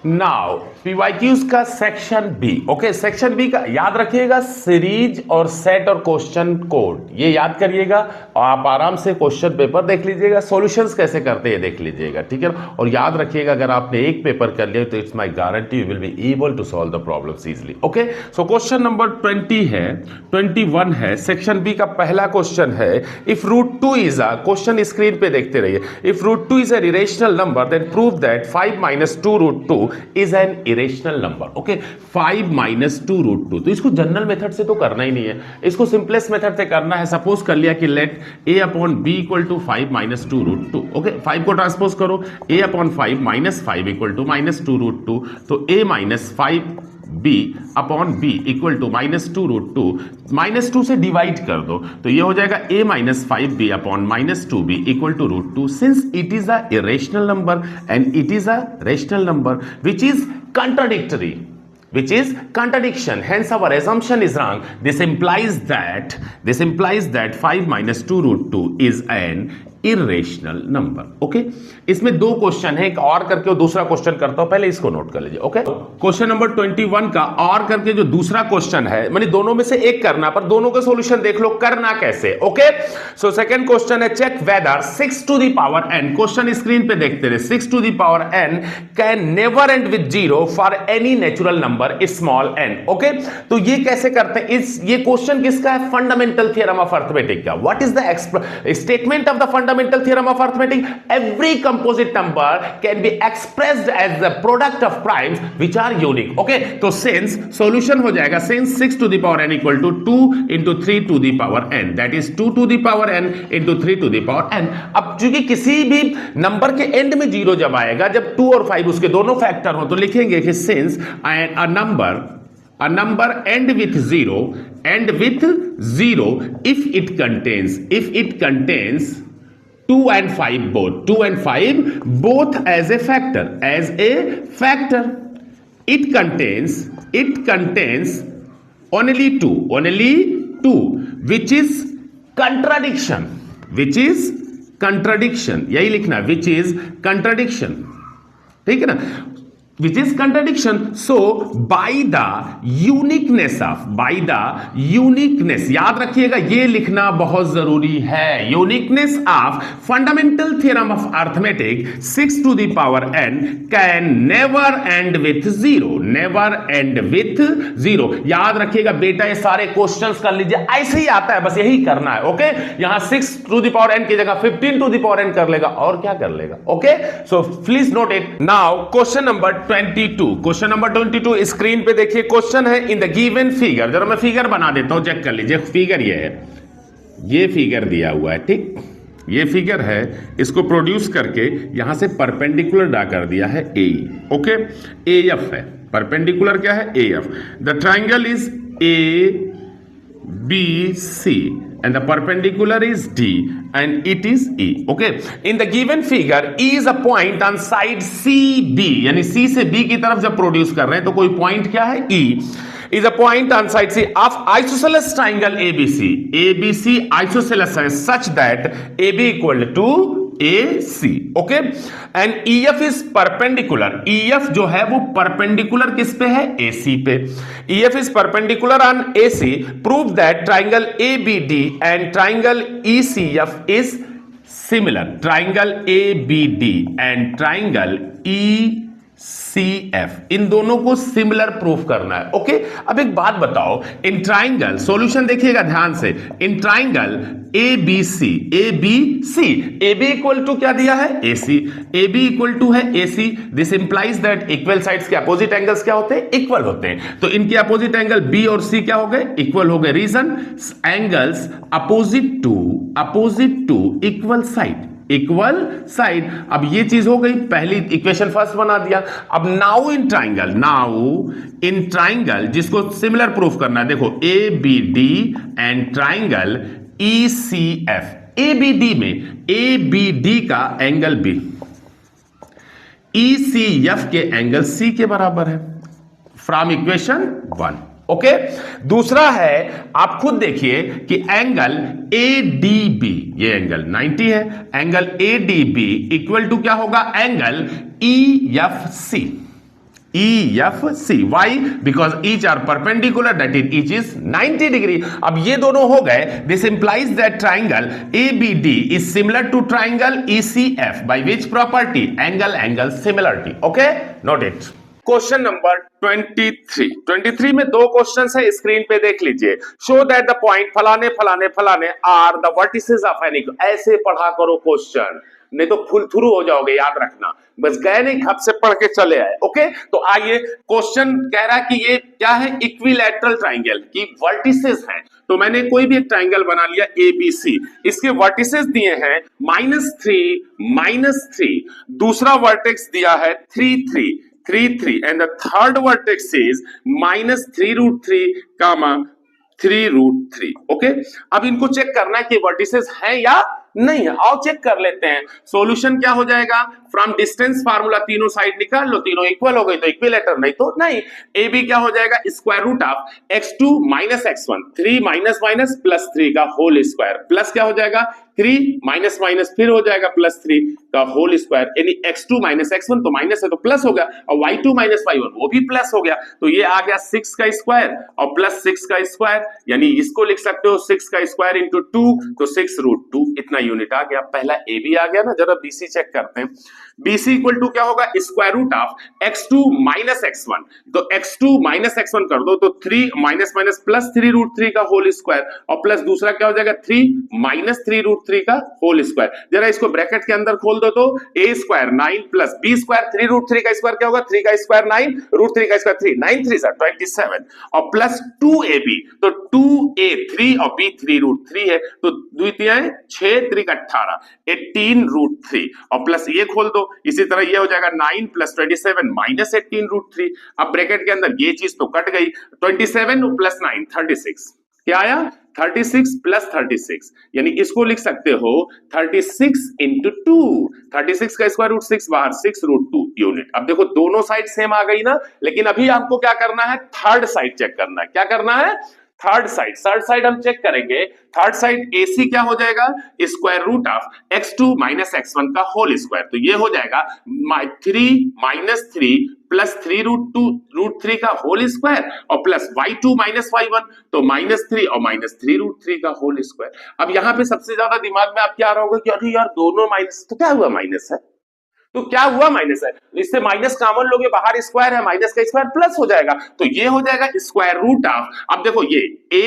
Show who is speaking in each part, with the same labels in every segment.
Speaker 1: Now PYQs का section B. Okay, section B का याद रखिएगा, सीरीज और सेट और क्वेश्चन कोड ये याद करिएगा और आप आराम से क्वेश्चन पेपर देख लीजिएगा, सॉल्यूशंस कैसे करते हैं देख लीजिएगा, ठीक है। और याद रखिएगा अगर आपने एक पेपर कर लिया तो it's my guarantee you will be able to solve the problems easily. Okay, so question number 20 है, 21 है, सेक्शन बी का पहला क्वेश्चन है, if root 2 is a, question screen पे देखते रहिए, if root 2 is an irrational number then prove that 5 minus 2 root 2 is an irrational number. Okay, 5 minus 2 root 2, तो इसको जनरल मेथड से तो करना ही नहीं है, इसको सिंपलेस्ट मेथड से करना है। सपोज कर लिया कि let a upon b equal to 5 minus 2 root 2। Okay, 5 को ट्रांसपोज करो, a upon 5 minus 5 equal to minus 2 root 2, तो a minus 5 b upon b equal to minus 2 root 2, minus 2 से डिवाइड कर दो तो ये हो जाएगा a minus 5b upon minus 2b equal to root 2। Since it is a irrational number and it is a rational number which is contradictory, which is contradiction, hence our assumption is wrong. This implies that 5 minus 2 root 2 is an irrational number. Okay, इसमें दो question है, एक और करके और दूसरा question करता हूं, पहले इसको नोट कर लीजिए। ओके, क्वेश्चन नंबर 21 का और करके जो दूसरा क्वेश्चन है, माने दोनों में से एक करना, पर दोनों का सॉल्यूशन देख लो करना कैसे। ओके, सो सेकंड क्वेश्चन है, check whether 6 to the power n, question screen पे देखते रहे, 6 to the power n can never end with 0 for any natural number small n। Okay, तो ये कैसे करते हैं, ये क्वेश्चन किसका है, फंडामेंटल थ्योरम ऑफ अर्थमेटिक का। What is the statement of the fundamental theorem of arithmetic? Every composite number can be expressed as the product of primes which are unique. Okay, तो since solution हो जाएगा, since 6 to the power n equal to 2 into 3 to the power n, that is 2 to the power n into 3 to the power n। अब चूंकि किसी भी number के and में 0 जब आएगा, जब 2 और 5 उसके दोनों फैक्टर हो, तो लिखेंगे कि since a number end with 0 if it contains 2 and 5 both as a factor, it contains only 2 which is contradiction, यही लिखना, which is contradiction, ठीक है ना, which is contradiction. So by the uniqueness, याद रखिएगा ये लिखना बहुत जरूरी है, uniqueness of fundamental theorem of arithmetic 6 to the power n can never end with 0, याद रखिएगा बेटा, ये सारे क्वेश्चंस कर लीजिए, ऐसे ही आता है, बस यही करना है। ओके, यहां 6 टू द पावर n की जगह 15 टू द पावर n कर लेगा, और क्या कर लेगा। Okay, so please note it. Now question number 22 screen पे देखिए, क्वेश्चन है इन द गिवन फिगर, जरा मैं फिगर बना देता हूं, चेक कर लीजिए। फिगर ये है, ये फिगर दिया हुआ है, ठीक, ये फिगर है, इसको प्रोड्यूस करके यहां से परपेंडिकुलर ड्रा कर दिया है ए। ओके, AF है, परपेंडिकुलर क्या है, AF। The triangle is ABC and the perpendicular is D and it is E. Okay, in the given figure E is a point on side CB, यानी C से B की तरफ जब produce कर रहे हैं तो कोई पॉइंट क्या है, E is a point on side C of isosceles triangle ABC isosceles है such that AB equal to AC. Okay, and EF is perpendicular, EF जो है वो परपेंडिकुलर किस पे है, AC पे। EF is perpendicular on AC, prove that triangle ABD and triangle ECF is similar, triangle ABD and triangle ECF, इन दोनों को similar proof करना है। ओके, अब एक बात बताओ, इन ट्राइंगल, सॉल्यूशन देखिएगा ध्यान से, in triangle ABC AB equal to क्या दिया है, AC, AB इक्वल टू है AC, this implies that equal sides के अपोजिट एंगल्स क्या होते हैं, इक्वल होते हैं, तो इनके अपोजिट एंगल B और C क्या हो गए, इक्वल हो गए। Reason, angles opposite to equal side. अब ये चीज हो गई, पहली इक्वेशन फर्स्ट बना दिया। अब नाउ इन ट्राइंगल जिसको सिमिलर प्रूफ करना है, देखो ABD and triangle ECF, ABD में ABD का एंगल B ECF के एंगल C के बराबर है, फ्रॉम इक्वेशन 1। ओके, दूसरा है, आप खुद देखिए कि एंगल ADB, ये एंगल 90 है, एंगल ADB इक्वल टू क्या होगा, angle EFC। EFC. Why? Because each are perpendicular, that is each is 90 degree. अब ये दोनों हो गए. This implies that triangle ABD is similar to triangle ECF. By which property? Angle similarity. Okay? Note it. Question number 23 में दो question है, screen पे देख लीजिए. शो दैट द पॉइंट फलाने फलाने फलाने are the vertices of an equation. ऐसे पढ़ा करो क्वेश्चन, नहीं तो फुल थ्रू हो जाओगे, याद रखना. बस गए नहीं, खप से पढ़ के चले आए. ओके, तो आइए, क्वेश्चन कह रहा है कि ये क्या है, इक्विलैटरल ट्राइंगल की वर्टिसेस हैं. तो मैंने कोई भी एक ट्राइंगल बना लिया ABC, इसके वर्टिसेस दिए हैं -3, दूसरा वर्टेक्स दिया है 3 and the third vertex is -3√3, 3√3. Okay, अब इनको चेक करना है कि वर्टिसेस हैं या नहीं है. आओ चेक कर लेते हैं. सॉल्यूशन क्या हो जाएगा, फ्रॉम डिस्टेंस फार्मूला तीनों साइड निकाल लो, तीनों इक्वल हो गई तो इक्विलेटर, नहीं तो नहीं. ए बी क्या हो जाएगा, square root of x2 - x1, 3 minus plus 3 का होल स्क्वायर, प्लस क्या हो जाएगा 3 माइनस फिर हो जाएगा +3 का होल स्क्वायर, यानी x2 - x1 तो माइनस है तो प्लस हो गया, और y2 - y1 वो भी प्लस हो गया. तो ये आ गया 6 का स्क्वायर और +6 का स्क्वायर, यानी इसको लिख सकते हो 6 का स्क्वायर इंटू 2, तो 6√2 इतना यूनिट आ गया. पहला ए बी आ गया ना. जरा बीसी चेक करते हैं. BC इक्वल टू क्या होगा, square root of x2 - x1, तो x2 - x1 कर दो तो 3 माइनस प्लस 3√3 का होल स्क्वायर, और प्लस दूसरा क्या हो जाएगा 3 - 3√3 का होल स्क्वायर. जरा इसको ब्रैकेट के अंदर खोल दो तो a² 9 प्लस b² 3√3 का स्क्वायर क्या होगा, 3 का स्क्वायर 9, √3 का स्क्वायर 3, 9 3 27, और प्लस 2ab, तो 2a 3 और b 3√3 है, तो द्वितीय 6 3 18, 18√3, और प्लस ये खोल दो. इसी तरह ये हो जाएगा 9 + 27 - 18√3. अब ब्रैकेट के अंदर ये चीज तो कट गई, 27 + 9 36, क्या आया 36 + 36, यानी इसको लिख सकते हो 36 × 2, 36 का स्क्वायर रूट 6 बाहर 6√2 यूनिट. अब देखो दोनों साइड सेम आ गई ना, लेकिन अभी आपको क्या करना है, थर्ड साइड चेक करना है. क्या करना है, थर्ड साइड हम चेक करेंगे. थर्ड साइड AC क्या हो जाएगा, square root of x2 - x1 का होल स्क्वायर, तो ये हो जाएगा 3 - 3 प्लस 3√3 का होल स्क्वायर, और प्लस y2 - y1, तो -3 और -3√3 का होल स्क्वायर. अब यहां पे सबसे ज्यादा दिमाग में आप क्या रहोगे कि अरे यार दोनों माइनस, तो क्या हुआ माइनस है, तो क्या हुआ माइनस है, इससे माइनस कॉमन लोगे, बाहर स्क्वायर है, माइनस का स्क्वायर प्लस हो जाएगा, तो ये हो जाएगा स्क्वायर रूट ऑफ. अब देखो ये a -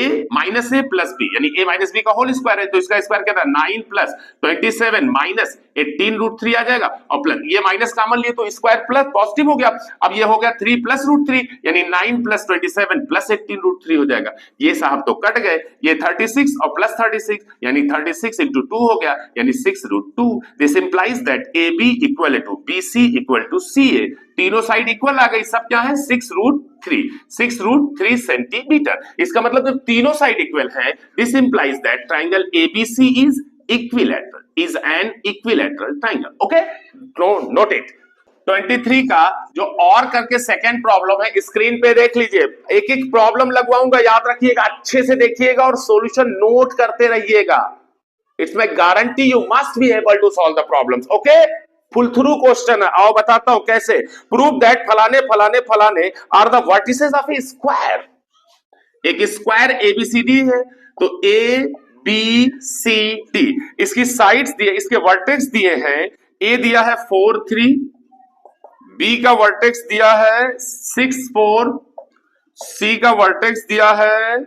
Speaker 1: a प्लस b, यानी a - b का होल स्क्वायर है, तो इसका स्क्वायर क्या था 9 + 27 - 18√3 आ जाएगा, और प्लस ये माइनस कॉमन लिए तो स्क्वायर प्लस पॉजिटिव हो गया. अब ये हो गया 3 + √3, यानी 9 + 27 + 18√3 हो जाएगा. ये साहब तो कट गए, ये 36 और प्लस 36, यानी 36 × 2 हो गया, यानी 6√2. This implies that AB equal to BC equal to CA. तीनों साइड इक्वल आ गई, सब क्या है 6√3 सेंटीमीटर. इसका मतलब जब तीनों साइड इक्वल है, this implies that triangle ABC is equilateral, is an equilateral triangle. Okay, note it. 23 का जो और करके सेकंड प्रॉब्लम है, स्क्रीन पे देख लीजिए. एक एक प्रॉब्लम लगवाऊंगा, याद रखिएगा, अच्छे से देखिएगा और सॉल्यूशन नोट करते रहिएगा. It's my guarantee you must be able to solve the problems. Okay, full through question है. आओ बताता हूं कैसे. प्रूव दैट फलाने फलाने फलाने are the vertices of a square. एक स्क्वायर ABCD है, तो ABCD इसकी साइड्स दिए, इसके वर्टेक्स दिए हैं. A दिया है 4 3, B का वर्टेक्स दिया है 6 4, C का वर्टेक्स दिया है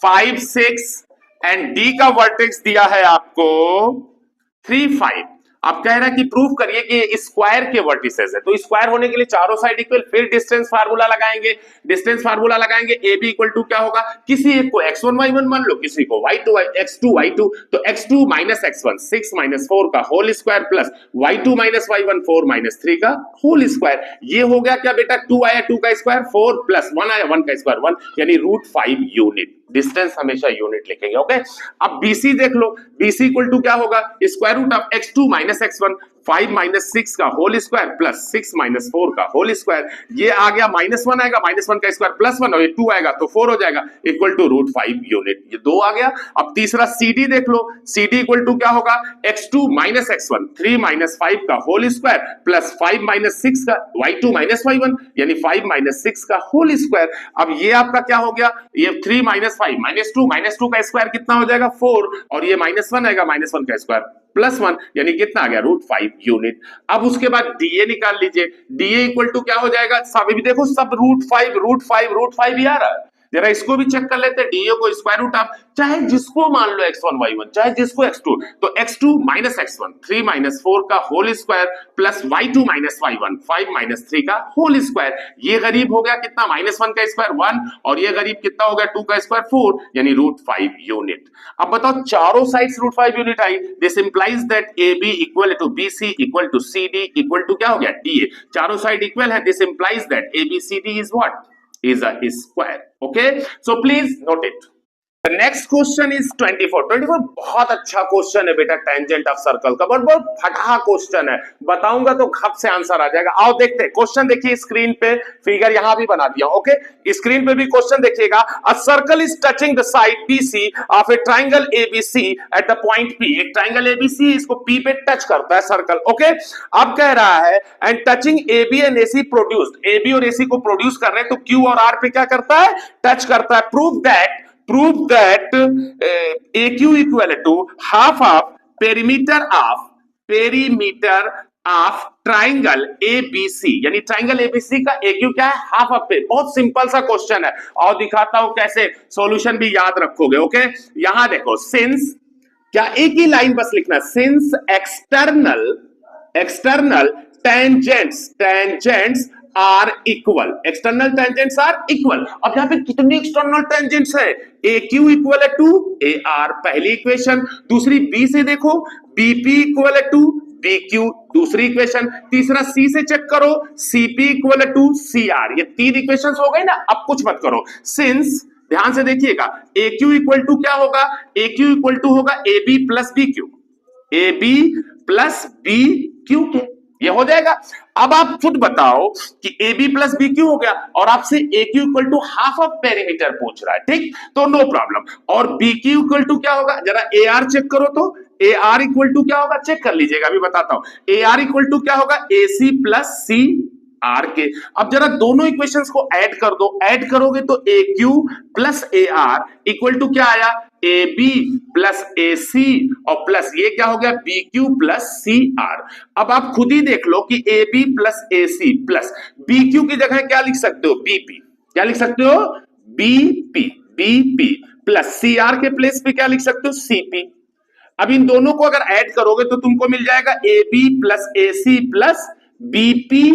Speaker 1: 5 6, एंड D का वर्टेक्स दिया है आपको 3 5. आप कह रहे हैं कि प्रूफ करिए कि स्क्वायर के वर्टिसेस है, तो स्क्वायर होने के लिए चारों साइड इक्वल, फिर डिस्टेंस फार्मूला लगाएंगे. AB इक्वल टू क्या होगा, किसी एक को x1 y1 मान लो, किसी को x2 y2, तो x2 - x1 6 - 4 का whole square, plus y2 - y1 4 - 3 का होल स्क्वायर. ये हो गया क्या बेटा, 2 आया 2 का स्क्वायर, 4 प्लस 1 आया 1 का स्क्वायर 1, यानी √5 यूनिट. डिस्टेंस हमेशा यूनिट लिखेंगे. ओके, अब BC देख लो. BC इक्वल टू क्या होगा, square root of x2 - x1, 5 minus 6 का होल स्क्वायर प्लस 6 माइनस 4 का होल स्क्वायर, ये आ गया -1 आएगा, -1 का स्क्वायर +1 और ये 2 आएगा तो 4 हो जाएगा, इक्वल टू √5 यूनिट, ये 2 आ गया। अब तीसरा CD देख लो, CD इक्वल टू क्या होगा, x2 माइनस x1, 3 माइनस 5 का होल स्क्वायर प्लस 5 माइनस 6 का y2 माइनस y1 यानी 5 माइनस 6 का होल स्क्वायर। अब ये आपका क्या हो गया, ये 3 माइनस 5 माइनस 2 का स्क्वायर कितना हो जाएगा 4 और ये -1 आएगा, -1 का स्क्वायर +1 यानी कितना आ गया √5 यूनिट। अब उसके बाद DA निकाल लीजिए, DA इक्वल टू क्या हो जाएगा, सब भी देखो सब √5 ही आ रहा है, जरा इसको भी चेक कर लेते हैं, DA को स्क्वायर रूट ऑफ चाहे जिसको मान लो x1 y1 चाहे जिसको x2, तो x2 माइनस x1 3 माइनस 4 का whole square plus y2 minus y1 5 minus 3 का होल स्क्वायर, ये गरीब हो गया कितना -1 का स्क्वायर 1 और ये गरीब कितना हो गया 2 का स्क्वायर 4 यानी √5 यूनिट। अब बताओ चारों साइड्स √5 यूनिट आई, this implies that AB equal to BC equal to CD equal to क्या हो गया DA, चारों साइड इक्वल है, this implies that ABCD is what, is a square. Okay, so please note it. The next question is 24 बहुत अच्छा question है बेटा, tangent of circle का बहुत फटा क्वेश्चन है, बताऊंगा तो खप से आंसर आ जाएगा। आओ देखते हैं क्वेश्चन, देखिए स्क्रीन पे, फिगर यहां भी बना दिया, ओके स्क्रीन पे भी क्वेश्चन देखिएगा। A circle is touching the side BC of A triangle ABC at the point P, एक ट्राइंगल ABC इसको P पे टच करता है सर्कल, ओके अब कह रहा है and touching AB and AC produced, AB और AC को प्रोड्यूस कर रहे हैं तो Q और R पे क्या करता है, टच करता है। prove that AQ equal to half of perimeter of triangle ABC, यानी ट्राइंगल ABC का AQ क्या है, हाफ ऑफ पे। बहुत सिंपल सा क्वेश्चन है और दिखाता हूं कैसे, सॉल्यूशन भी याद रखोगे, ओके यहां देखो, सिंस क्या एक ही लाइन बस लिखना, since external tangents are equal, external tangents are equal. अब यहां पे कितनी एक्सटर्नल टेंजेंट्स है, AQ इक्वल टू AR पहली इक्वेशन, दूसरी B से देखो BP इक्वल टू BQ दूसरी इक्वेशन, तीसरा C से चेक करो CP इक्वल टू CR, ये तीन इक्वेशंस हो गई ना। अब कुछ मत करो, सिंस ध्यान से देखिएगा, AQ इक्वल टू क्या होगा, AQ इक्वल टू होगा AB plus BQ, AB plus BQ के, ये हो जाएगा। अब आप खुद बताओ कि AB प्लस BQ हो गया और आपसे AQ equal to half of perimeter पूछ रहा है, ठीक तो नो प्रॉब्लम। और BQ इक्वल टू क्या होगा, जरा AR चेक करो, तो AR इक्वल टू क्या होगा, चेक कर लीजिएगा, अभी बताता हूं। AR इक्वल टू क्या होगा, AC प्लस CR के। अब जरा दोनों इक्वेशंस को ऐड कर दो, ऐड करोगे तो AQ plus AR equal to क्या आया, AB प्लस AC और प्लस ये क्या हो गया BQ प्लस CR। अब आप खुद ही देख लो कि AB plus AC plus BQ की जगह क्या लिख सकते हो, BP, क्या लिख सकते हो BP प्लस CR के प्लेस पे क्या लिख सकते हो CP। अब इन दोनों को अगर ऐड करोगे तो तुमको मिल जाएगा AB plus AC plus BP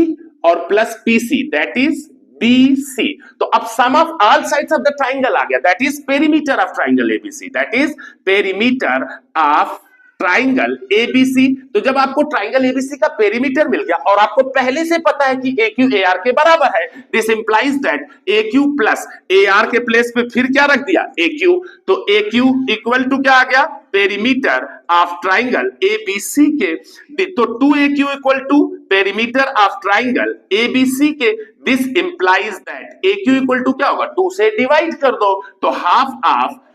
Speaker 1: और plus PC, that is BC। तो अब sum of all sides of the triangle आ गया, that is perimeter of triangle ABC, that is perimeter of triangle ABC। तो जब आपको ट्राइंगल ABC का perimeter मिल गया और आपको पहले से पता है कि AQ AR के बराबर है, this implies that AQ plus AR के प्लेस पे फिर क्या रख दिया AQ, तो AQ इक्वल टू क्या आ गया, पेरीमीटर ऑफ ट्राइंगल ABC के, तो 2AQ equal to perimeter of triangle ABC के, this implies that AQ equal to क्या होगा, 2 से डिवाइड कर दो तो half of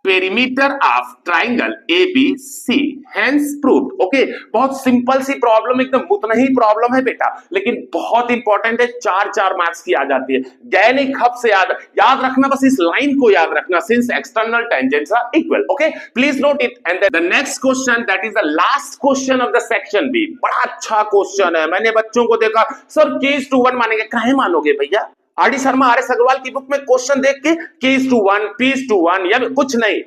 Speaker 1: perimeter of triangle ABC, hence proved. Okay बहुत सिंपल सी प्रॉब्लम, एकदम उतना ही प्रॉब्लम है बेटा, लेकिन बहुत इंपॉर्टेंट है, 4 मार्क्स की आ जाती है, गए नहीं खप से याद रखना, बस इस लाइन को याद रखना, since external tangents are equal. Okay please note it. And the next question, that is the last question of the section B, बड़ा अच्छा क्वेश्चन है। मैंने बच्चों को देखा, सर K:1 मानेंगे, काहे मानोगे भैया, RD शर्मा RS अग्रवाल की बुक में क्वेश्चन देख के K:1 P:1 या कुछ नहीं,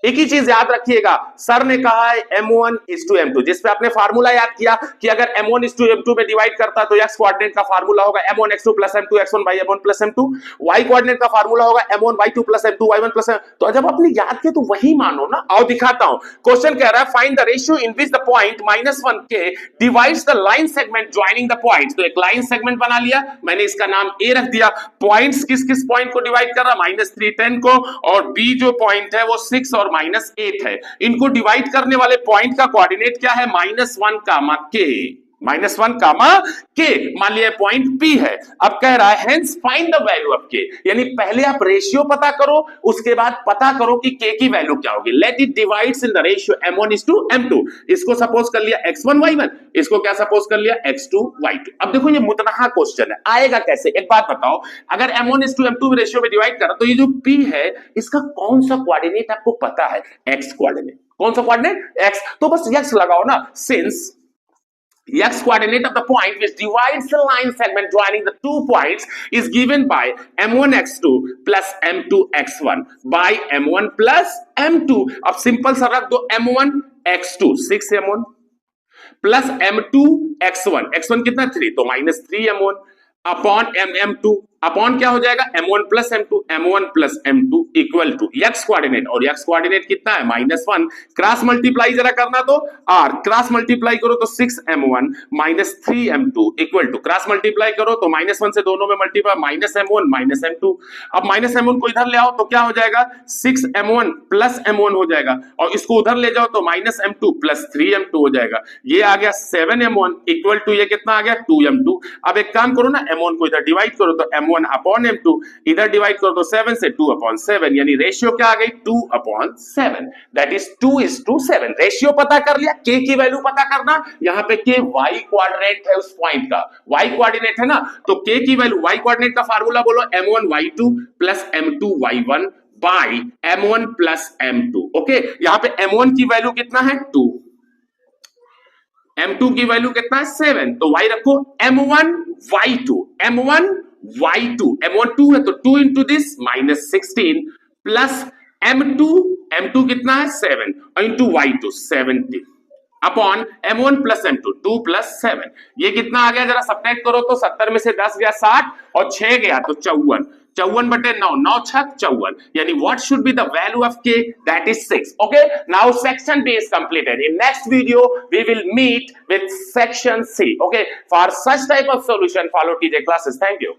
Speaker 1: एक ही चीज याद रखिएगा, सर ने कहा है M1:M2, जिस पे आपने फार्मूला याद किया कि अगर M1:M2 में डिवाइड करता तो x कोऑर्डिनेट का फार्मूला होगा M1x2 + M2 x1 / M1 + M2, y coordinate का फार्मूला होगा M1y2 + M2 y1 + M। तो जब आपने याद किया तो वही मानो ना। आओ दिखाता हूं, क्वेश्चन कह रहा है find the ratio in which the point -1 के divides the line segment joining the points. तो एक लाइन सेगमेंट बना लिया, मैंने इसका नाम A रख दिया। पॉइंट्स किस किस पॉइंट को डिवाइड कर रहा, -3 10 को, और B जो पॉइंट है वो 6 और -8 है, इनको डिवाइड करने वाले पॉइंट का कोऑर्डिनेट क्या है? -1 कामा के, -1 कामा के। मान लिया पॉइंट P है, अब कह रहा है hence find the value of K, यानी पहले आप रेशियो पता करो, उसके बाद पता करो कि K की वैल्यू क्या होगी। Let it divides in the ratio M1:M2। इसको सपोज कर लिया x1 y1, इसको क्या सपोज कर लिया x2 y2। अब देखो ये मुतनहा क्वेश्चन है, आएगा कैसे? एक बात बताओ, अगर M1:M2 रेशियो में डिवाइड करा तो ये जो P है इसका कौन सा कोऑर्डिनेट आपको पता है? x coordinate. कौन सा कोऑर्डिनेट? x। तो बस x लगाओ ना, since x coordinate of the point which divides the line segment joining the 2 points is given by m1 x2 plus m2 x1 by m1 plus m2। अब simple सा रख दो, m1 x2 6 m1 plus m2 x1, x1 कितना 3, तो -3 m1 upon m2, upon क्या हो जाएगा? m1 plus m2, m1 plus m2 equal to x coordinate, और x कोऑर्डिनेट कितना है? -1। क्रॉस मल्टीप्लाई जरा करना तो r, क्रॉस मल्टीप्लाई करो तो 6m1 -3m2 equal to, cross multiply करो तो -1 से दोनों में मल्टीप्लाई, -m1 -m2। अब -m1 को इधर ले आओ तो क्या हो जाएगा? 6m1 प्लस m1 हो जाएगा, और इसको उधर ले जाओ तो -m2 प्लस 3m2 हो जाएगा। ये आ गया 7m1 इक्वल टू ये कितना आ गया? 2m2। अब एक काम करो ना, m1 को इधर डिवाइड करो तो m1 अपॉन m2, इधर डिवाइड करो तो 7 से 2/7, यानी रेशियो क्या आ गई? 2/7, दैट इज 2:7। रेशियो पता कर लिया, k की वैल्यू पता करना, यहां पे k y कोऑर्डिनेट है उस पॉइंट का, y कोऑर्डिनेट है ना, तो k की वैल्यू, y कोऑर्डिनेट का फार्मूला बोलो, m1 y2 plus m2 y1 bye m1 plus m2। Okay, यहां पे m1 की वैल्यू कितना है? 2, m2 की वैल्यू कितना है? 7, तो y रखो m1 y2, m1 y2, m1 2 है तो 2 इंटू दिस -16 प्लस m2 कितना है? 7 और into y2 17 upon m1 plus m2 2 plus 7। ये कितना आ गया? जरा सब्ट्रैक्ट करो तो 70 में से 10 गया 60 और 6 गया तो 54, 54/9, 9 6 54, यानी what should be the value of k? That is 6। Okay, now section B is completed. In next video we will meet with section C. Okay, for such type of solution follow TJ classes. Thank you.